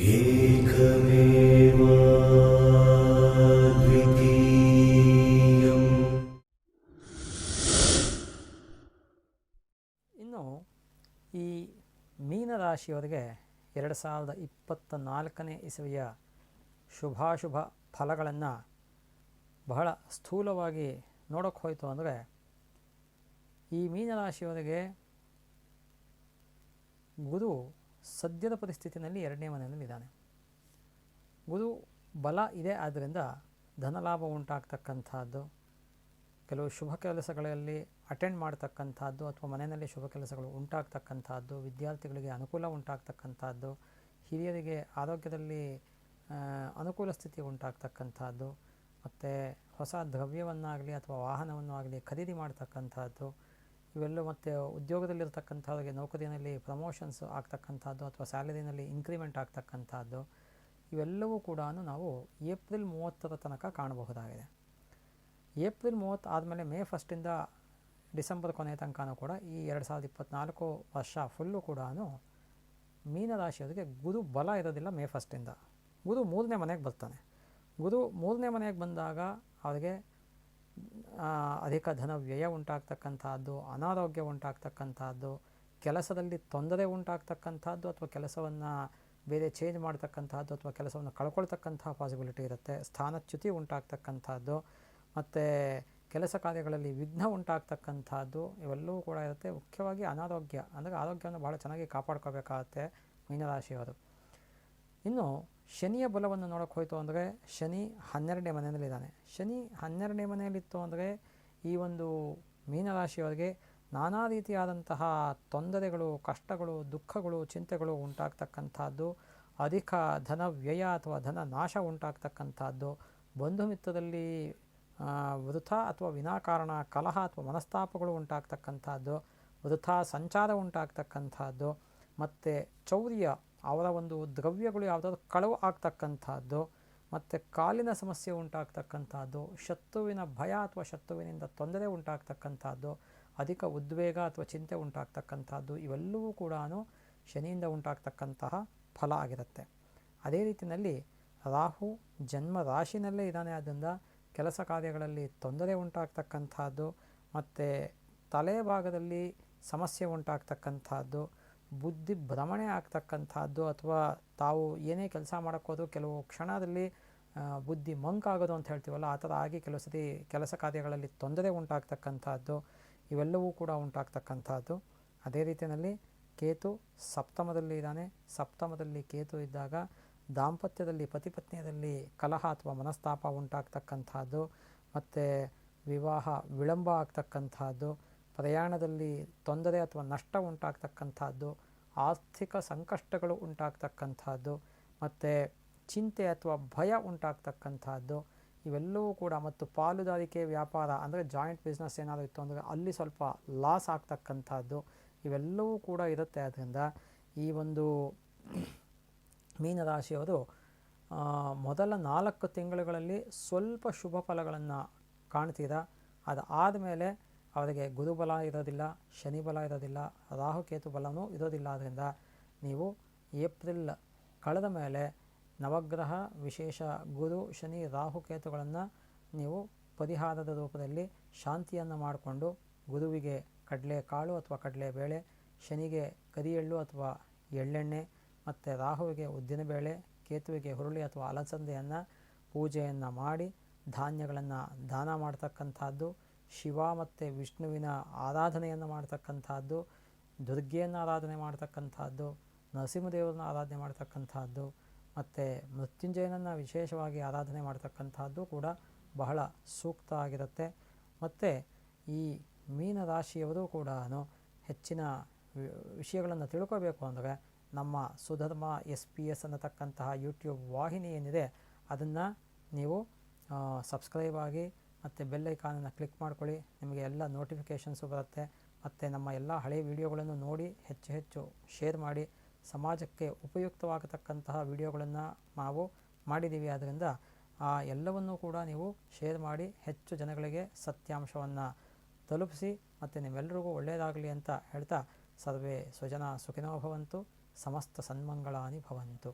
ಏಕಮೇವ ದ್ವಿತೀಯಂ. ಇನ್ನು ಈ ಮೀನರಾಶಿಯವರಿಗೆ 2024ನೇ ಇಸವಿಯ ಶುಭಾಶುಭ ಫಲಗಳನ್ನು ಬಹಳ ಸ್ಥೂಲವಾಗಿ ನೋಡೋಕ್ಕೆ ಹೋಯಿತು ಅಂದರೆ, ಈ ಮೀನರಾಶಿಯವರಿಗೆ ಗುರು ಸದ್ಯದ ಪರಿಸ್ಥಿತಿಯಲ್ಲಿ 2ನೇ ಮನೆಯಲ್ಲಿದ್ದಾನೆ. ಗುರು ಬಲ ಇದೆ, ಆದ್ದರಿಂದ ಧನಲಾಭ ಉಂಟಾಗ್ತಕ್ಕಂಥದ್ದು, ಕೆಲವು ಶುಭ ಕೆಲಸಗಳಲ್ಲಿ ಅಟೆಂಡ್ ಮಾಡ್ತಕ್ಕಂಥದ್ದು ಅಥವಾ ಮನೆಯಲ್ಲಿ ಶುಭ ಕೆಲಸಗಳು ಉಂಟಾಗ್ತಕ್ಕಂಥದ್ದು, ವಿದ್ಯಾರ್ಥಿಗಳಿಗೆ ಅನುಕೂಲ ಉಂಟಾಗ್ತಕ್ಕಂಥದ್ದು, ಹಿರಿಯರಿಗೆ ಆರೋಗ್ಯದಲ್ಲಿ ಅನುಕೂಲ ಸ್ಥಿತಿ ಉಂಟಾಗ್ತಕ್ಕಂಥದ್ದು, ಮತ್ತು ಹೊಸ ದ್ರವ್ಯವನ್ನಾಗಲಿ ಅಥವಾ ವಾಹನವನ್ನು ಆಗಲಿ ಖರೀದಿ ಮಾಡ್ತಕ್ಕಂಥದ್ದು, ಇವೆಲ್ಲ ಮತ್ತು ಉದ್ಯೋಗದಲ್ಲಿರ್ತಕ್ಕಂಥವ್ರಿಗೆ ನೌಕರಿಯಲ್ಲಿ ಪ್ರಮೋಷನ್ಸ್ ಆಗ್ತಕ್ಕಂಥದ್ದು ಅಥವಾ ಸ್ಯಾಲರಿನಲ್ಲಿ ಇನ್ಕ್ರಿಮೆಂಟ್ ಆಗ್ತಕ್ಕಂಥದ್ದು, ಇವೆಲ್ಲವೂ ಕೂಡ ನಾವು ಏಪ್ರಿಲ್ 30ರ ತನಕ ಕಾಣಬಹುದಾಗಿದೆ. ಏಪ್ರಿಲ್ 30 ಆದಮೇಲೆ ಮೇ 1ರಿಂದ ಡಿಸೆಂಬರ್ ಕೊನೆಯ ತನಕನೂ ಕೂಡ ಈ 2024 ವರ್ಷ ಫುಲ್ಲು ಕೂಡ ಮೀನರಾಶಿಯವರಿಗೆ ಗುರು ಬಲ ಇರೋದಿಲ್ಲ. ಮೇ 1ರಿಂದ ಗುರು 3ನೇ ಮನೆಗೆ ಬರ್ತಾನೆ. ಗುರು 3ನೇ ಮನೆಗೆ ಬಂದಾಗ ಅವರಿಗೆ ಅಧಿಕ ಧನ ವ್ಯಯ ಉಂಟಾಗ್ತಕ್ಕಂಥದ್ದು, ಅನಾರೋಗ್ಯ ಉಂಟಾಗ್ತಕ್ಕಂಥದ್ದು, ಕೆಲಸದಲ್ಲಿ ತೊಂದರೆ ಉಂಟಾಗ್ತಕ್ಕಂಥದ್ದು ಅಥವಾ ಕೆಲಸವನ್ನು ಬೇರೆ ಚೇಂಜ್ ಮಾಡ್ತಕ್ಕಂಥದ್ದು ಅಥವಾ ಕೆಲಸವನ್ನು ಕಳ್ಕೊಳ್ತಕ್ಕಂಥ ಪಾಸಿಬಿಲಿಟಿ ಇರುತ್ತೆ. ಸ್ಥಾನಚ್ಯುತಿ ಉಂಟಾಗ್ತಕ್ಕಂಥದ್ದು ಮತ್ತು ಕೆಲಸ ಕಾರ್ಯಗಳಲ್ಲಿ ವಿಘ್ನ ಉಂಟಾಗ್ತಕ್ಕಂಥದ್ದು ಇವೆಲ್ಲವೂ ಕೂಡ ಇರುತ್ತೆ. ಮುಖ್ಯವಾಗಿ ಅನಾರೋಗ್ಯ, ಅಂದರೆ ಆರೋಗ್ಯವನ್ನು ಭಾಳ ಚೆನ್ನಾಗಿ ಕಾಪಾಡ್ಕೋಬೇಕಾಗತ್ತೆ ಮೀನರಾಶಿಯವರು. ಇನ್ನು ಶನಿಯ ಬಲವನ್ನು ನೋಡೋಕೆ ಹೋಯಿತು ಅಂದರೆ, ಶನಿ 12ನೇ ಮನೆಯಲ್ಲಿದ್ದಾನೆ. ಶನಿ 12ನೇ ಮನೆಯಲ್ಲಿತ್ತು ಅಂದರೆ ಈ ಒಂದು ಮೀನರಾಶಿಯವರಿಗೆ ನಾನಾ ರೀತಿಯಾದಂತಹ ತೊಂದರೆಗಳು, ಕಷ್ಟಗಳು, ದುಃಖಗಳು, ಚಿಂತೆಗಳು ಉಂಟಾಗ್ತಕ್ಕಂಥದ್ದು, ಅಧಿಕ ಧನ ವ್ಯಯ ಅಥವಾ ಧನ ನಾಶ ಉಂಟಾಗ್ತಕ್ಕಂಥದ್ದು, ಬಂಧು ಮಿತ್ರದಲ್ಲಿ ವೃಥಾ ಅಥವಾ ವಿನಾಕಾರಣ ಕಲಹ ಅಥವಾ ಮನಸ್ತಾಪಗಳು ಉಂಟಾಗ್ತಕ್ಕಂಥದ್ದು, ವೃಥಾ ಸಂಚಾರ ಉಂಟಾಗ್ತಕ್ಕಂಥದ್ದು, ಮತ್ತು ಚೌರ್ಯ, ಅವರ ಒಂದು ದ್ರವ್ಯಗಳು ಯಾವುದಾದ್ರೂ ಕಳವು ಆಗ್ತಕ್ಕಂಥದ್ದು, ಮತ್ತು ಕಾಲಿನ ಸಮಸ್ಯೆ ಉಂಟಾಗ್ತಕ್ಕಂಥದ್ದು, ಶತ್ರುವಿನ ಭಯ ಅಥವಾ ಶತ್ರುವಿನಿಂದ ತೊಂದರೆ ಉಂಟಾಗ್ತಕ್ಕಂಥದ್ದು, ಅಧಿಕ ಉದ್ವೇಗ ಅಥವಾ ಚಿಂತೆ ಉಂಟಾಗ್ತಕ್ಕಂಥದ್ದು, ಇವೆಲ್ಲವೂ ಕೂಡ ಶನಿಯಿಂದ ಉಂಟಾಗ್ತಕ್ಕಂತಹ ಫಲ ಆಗಿರುತ್ತೆ. ಅದೇ ರೀತಿಯಲ್ಲಿ ರಾಹು ಜನ್ಮ ರಾಶಿನಲ್ಲೇ ಇದ್ದಾನೆ. ಆದ್ದರಿಂದ ಕೆಲಸ ಕಾರ್ಯಗಳಲ್ಲಿ ತೊಂದರೆ ಉಂಟಾಗ್ತಕ್ಕಂಥದ್ದು ಮತ್ತು ತಲೆ ಭಾಗದಲ್ಲಿ ಸಮಸ್ಯೆ ಉಂಟಾಗ್ತಕ್ಕಂಥದ್ದು, ಬುದ್ಧಿ ಭ್ರಮಣೆ ಆಗ್ತಕ್ಕಂಥದ್ದು, ಅಥವಾ ತಾವು ಏನೇ ಕೆಲಸ ಮಾಡೋಕ್ಕೋದ್ರೂ ಕೆಲವು ಕ್ಷಣದಲ್ಲಿ ಬುದ್ಧಿ ಮಂಕಾಗೋದು ಅಂತ ಹೇಳ್ತೀವಲ್ಲ, ಆ ಥರ ಆಗಿ ಕೆಲವು ಸತಿ ಕೆಲಸ ಕಾರ್ಯಗಳಲ್ಲಿ ತೊಂದರೆ ಉಂಟಾಗ್ತಕ್ಕಂಥದ್ದು, ಇವೆಲ್ಲವೂ ಕೂಡ ಉಂಟಾಗ್ತಕ್ಕಂಥದ್ದು. ಅದೇ ರೀತಿಯಲ್ಲಿ ಕೇತು ಸಪ್ತಮದಲ್ಲಿ ಇದ್ದಾನೆ. ಸಪ್ತಮದಲ್ಲಿ ಕೇತು ಇದ್ದಾಗ ದಾಂಪತ್ಯದಲ್ಲಿ ಪತಿ ಪತ್ನಿಯರಲ್ಲಿ ಕಲಹ ಅಥವಾ ಮನಸ್ತಾಪ ಉಂಟಾಗ್ತಕ್ಕಂಥದ್ದು, ಮತ್ತು ವಿವಾಹ ವಿಳಂಬ ಆಗ್ತಕ್ಕಂಥದ್ದು, ಪ್ರಯಾಣದಲ್ಲಿ ತೊಂದರೆ ಅಥವಾ ನಷ್ಟ ಉಂಟಾಗ್ತಕ್ಕಂಥದ್ದು, ಆರ್ಥಿಕ ಸಂಕಷ್ಟಗಳು ಉಂಟಾಗ್ತಕ್ಕಂಥದ್ದು, ಮತ್ತು ಚಿಂತೆ ಅಥವಾ ಭಯ ಉಂಟಾಗ್ತಕ್ಕಂಥದ್ದು, ಇವೆಲ್ಲವೂ ಕೂಡ, ಮತ್ತು ಪಾಲುದಾರಿಕೆ ವ್ಯಾಪಾರ ಅಂದರೆ ಜಾಯಿಂಟ್ ಬಿಸ್ನೆಸ್ ಏನಾದರೂ ಇತ್ತು ಅಂದರೆ ಅಲ್ಲಿ ಸ್ವಲ್ಪ ಲಾಸ್ ಆಗ್ತಕ್ಕಂಥದ್ದು, ಇವೆಲ್ಲವೂ ಕೂಡ ಇರುತ್ತೆ. ಆದ್ದರಿಂದ ಈ ಒಂದು ಮೀನರಾಶಿಯವರು ಮೊದಲ 4 ತಿಂಗಳುಗಳಲ್ಲಿ ಸ್ವಲ್ಪ ಶುಭ ಫಲಗಳನ್ನು ಕಾಣ್ತೀರಾ. ಅದಾದಮೇಲೆ ಅವರಿಗೆ ಗುರುಬಲ ಇರೋದಿಲ್ಲ, ಶನಿ ಬಲ ಇರೋದಿಲ್ಲ, ರಾಹುಕೇತು ಬಲವೂ ಇರೋದಿಲ್ಲ. ಆದ್ದರಿಂದ ನೀವು ಏಪ್ರಿಲ್ ಕಳೆದ ಮೇಲೆ ನವಗ್ರಹ ವಿಶೇಷ ಗುರು ಶನಿ ರಾಹುಕೇತುಗಳನ್ನು ನೀವು ಪರಿಹಾರದ ರೂಪದಲ್ಲಿ ಶಾಂತಿಯನ್ನು ಮಾಡಿಕೊಂಡು, ಗುರುವಿಗೆ ಕಡಲೆಕಾಳು ಅಥವಾ ಕಡಲೆಬೇಳೆ, ಶನಿಗೆ ಕರಿ ಎಳ್ಳು ಅಥವಾ ಎಳ್ಳೆಣ್ಣೆ, ಮತ್ತು ರಾಹುವಿಗೆ ಉದ್ದಿನಬೇಳೆ, ಕೇತುವಿಗೆ ಹುರುಳಿ ಅಥವಾ ಅಲಸಂದೆಯನ್ನು ಪೂಜೆಯನ್ನು ಮಾಡಿ ಧಾನ್ಯಗಳನ್ನು ದಾನ ಮಾಡ್ತಕ್ಕಂಥದ್ದು, ಶಿವ ಮತ್ತು ವಿಷ್ಣುವಿನ ಆರಾಧನೆಯನ್ನು ಮಾಡ್ತಕ್ಕಂಥದ್ದು, ದುರ್ಗೆಯನ್ನು ಆರಾಧನೆ ಮಾಡ್ತಕ್ಕಂಥದ್ದು, ನರಸಿಂಹದೇವರನ್ನ ಆರಾಧನೆ ಮಾಡ್ತಕ್ಕಂಥದ್ದು, ಮತ್ತು ಮೃತ್ಯುಂಜಯನನ್ನು ವಿಶೇಷವಾಗಿ ಆರಾಧನೆ ಮಾಡ್ತಕ್ಕಂಥದ್ದು ಕೂಡ ಬಹಳ ಸೂಕ್ತ ಆಗಿರುತ್ತೆ. ಮತ್ತು ಈ ಮೀನರಾಶಿಯವರು ಕೂಡ ಹೆಚ್ಚಿನ ವಿಷಯಗಳನ್ನು ತಿಳ್ಕೋಬೇಕು ಅಂದರೆ ನಮ್ಮ ಸುಧರ್ಮ SPS ಅನ್ನತಕ್ಕಂತಹ ಯೂಟ್ಯೂಬ್ ವಾಹಿನಿ ಏನಿದೆ ಅದನ್ನು ನೀವು ಸಬ್ಸ್ಕ್ರೈಬ್ ಆಗಿ ಮತ್ತು ಬೆಲ್ ಐಕಾನನ್ನು ಕ್ಲಿಕ್ ಮಾಡ್ಕೊಳ್ಳಿ. ನಿಮಗೆ ಎಲ್ಲ ನೋಟಿಫಿಕೇಷನ್ಸು ಬರುತ್ತೆ. ಮತ್ತು ನಮ್ಮ ಎಲ್ಲ ಹಳೆಯ ವಿಡಿಯೋಗಳನ್ನು ನೋಡಿ ಹೆಚ್ಚು ಹೆಚ್ಚು ಶೇರ್ ಮಾಡಿ. ಸಮಾಜಕ್ಕೆ ಉಪಯುಕ್ತವಾಗತಕ್ಕಂತಹ ವಿಡಿಯೋಗಳನ್ನು ನಾವು ಮಾಡಿದ್ದೀವಿ. ಆದ್ದರಿಂದ ಆ ಎಲ್ಲವನ್ನೂ ಕೂಡ ನೀವು ಶೇರ್ ಮಾಡಿ ಹೆಚ್ಚು ಜನಗಳಿಗೆ ಸತ್ಯಾಂಶವನ್ನು ತಲುಪಿಸಿ. ಮತ್ತು ನಿಮ್ಮೆಲ್ಲರಿಗೂ ಒಳ್ಳೆಯದಾಗಲಿ ಅಂತ ಹೇಳ್ತಾ, ಸರ್ವೇ ಸ್ವಜನ ಸುಖಿನೋ ಭವಂತು, ಸಮಸ್ತ ಸನ್ಮಂಗಳಾನಿ ಭವಂತು.